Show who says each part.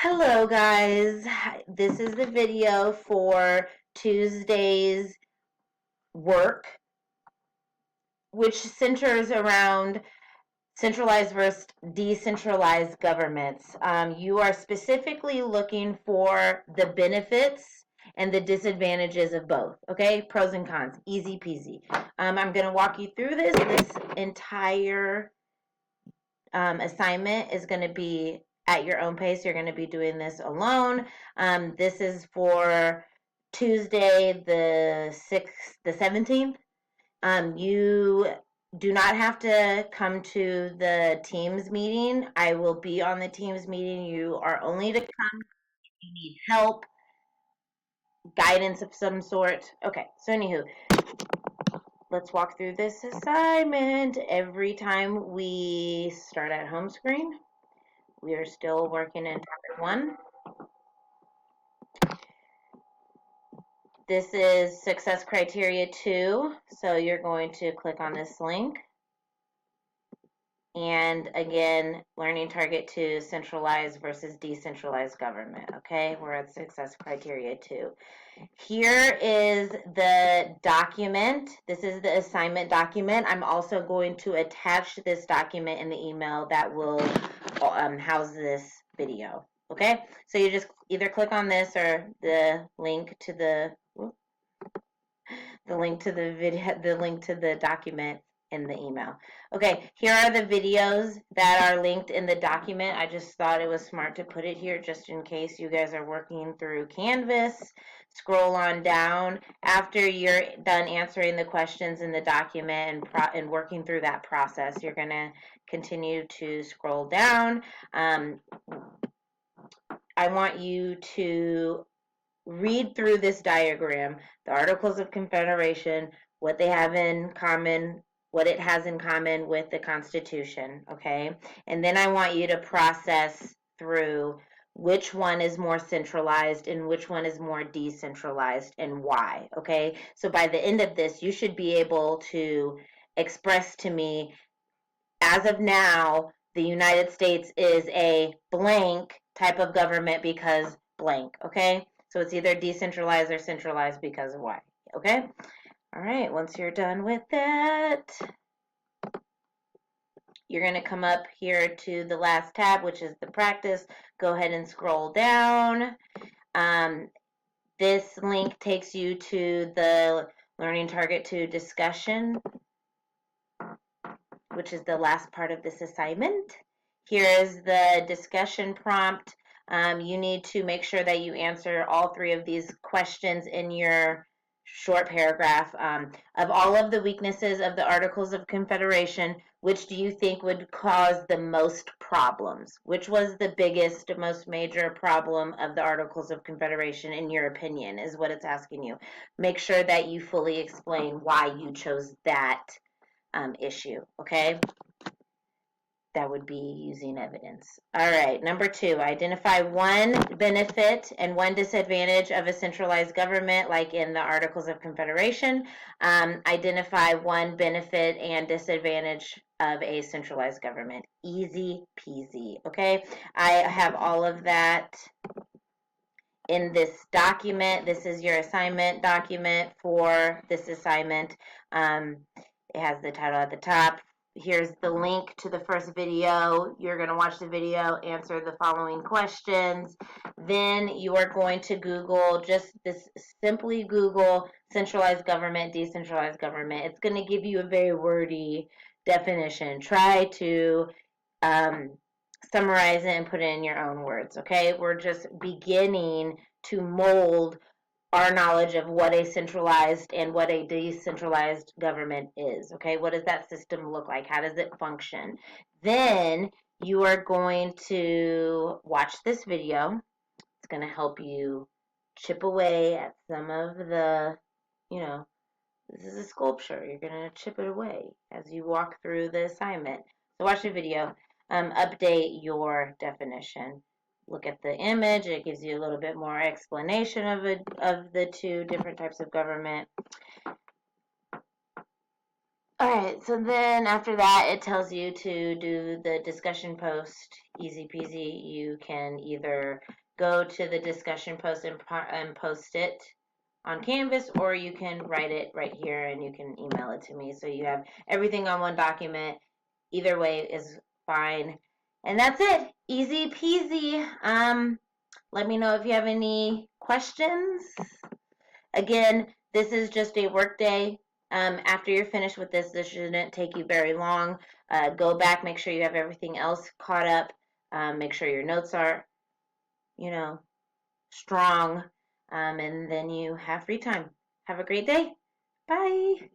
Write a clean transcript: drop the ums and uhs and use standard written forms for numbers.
Speaker 1: Hello guys, this is the video for Tuesday's work, which centers around centralized versus decentralized governments. You are specifically looking for the benefits and the disadvantages of both, okay? Pros and cons, easy peasy. I'm going to walk you through this. This entire assignment is going to be at your own pace. You're going to be doing this alone. This is for Tuesday, the 17th. You do not have to come to the Teams meeting. I will be on the Teams meeting. You are only to come if you need help, guidance of some sort. Okay, so anywho, let's walk through this assignment. Every time we start at home screen, we are still working in topic 1. This is success criteria 2. So you're going to click on this link. And again, learning target 2, centralized versus decentralized government. Okay, we're at success criteria 2. Here is the document. This is the assignment document. I'm also going to attach this document in the email that will house this video. Okay, so you just either click on this or the link to the video, the link to the document in the email. Okay, here are the videos that are linked in the document. I just thought it was smart to put it here just in case you guys are working through Canvas. Scroll on down. After you're done answering the questions in the document and working through that process, you're going to continue to scroll down. I want you to read through this diagram, the Articles of Confederation, what they have in common, what it has in common with the Constitution, okay? And then I want you to process through which one is more centralized and which one is more decentralized and why, okay? So by the end of this, you should be able to express to me, as of now, the United States is a blank type of government because blank, okay? So it's either decentralized or centralized because of why, okay? All right, once you're done with that, you're going to come up here to the last tab, which is the practice. Go ahead and scroll down. This link takes you to the Learning Target 2 discussion, which is the last part of this assignment. Here is the discussion prompt. You need to make sure that you answer all 3 of these questions in your short paragraph. Of all of the weaknesses of the Articles of Confederation, which do you think would cause the most problems? Which was the biggest, most major problem of the Articles of Confederation, in your opinion, is what it's asking you. Make sure that you fully explain why you chose that issue, okay? That would be using evidence. All right, number 2, identify one benefit and one disadvantage of a centralized government, like in the Articles of Confederation. Identify one benefit and disadvantage of a centralized government. Easy peasy, okay? I have all of that in this document. This is your assignment document for this assignment. It has the title at the top. Here's the link to the first video. You're going to watch the video, answer the following questions. Then you are going to Google, simply Google centralized government, decentralized government. It's going to give you a very wordy definition. Try to summarize it and put it in your own words, okay? We're just beginning to mold our knowledge of what a centralized and what a decentralized government is, okay? What does that system look like? How does it function? Then you are going to watch this video. It's going to help you chip away at some of the, this is a sculpture. You're going to chip it away as you walk through the assignment. So watch the video. Update your definition. Look at the image. It gives you a little bit more explanation of the 2 different types of government. All right, so then after that, it tells you to do the discussion post. Easy peasy. You can either go to the discussion post and post it on Canvas, or you can write it right here and you can email it to me. So you have everything on one document. Either way is fine. And that's it. Easy peasy. Let me know if you have any questions. Again, this is just a work day. After you're finished with this shouldn't take you very long. Go back, make sure you have everything else caught up. Make sure your notes are, strong. And then you have free time. Have a great day. Bye.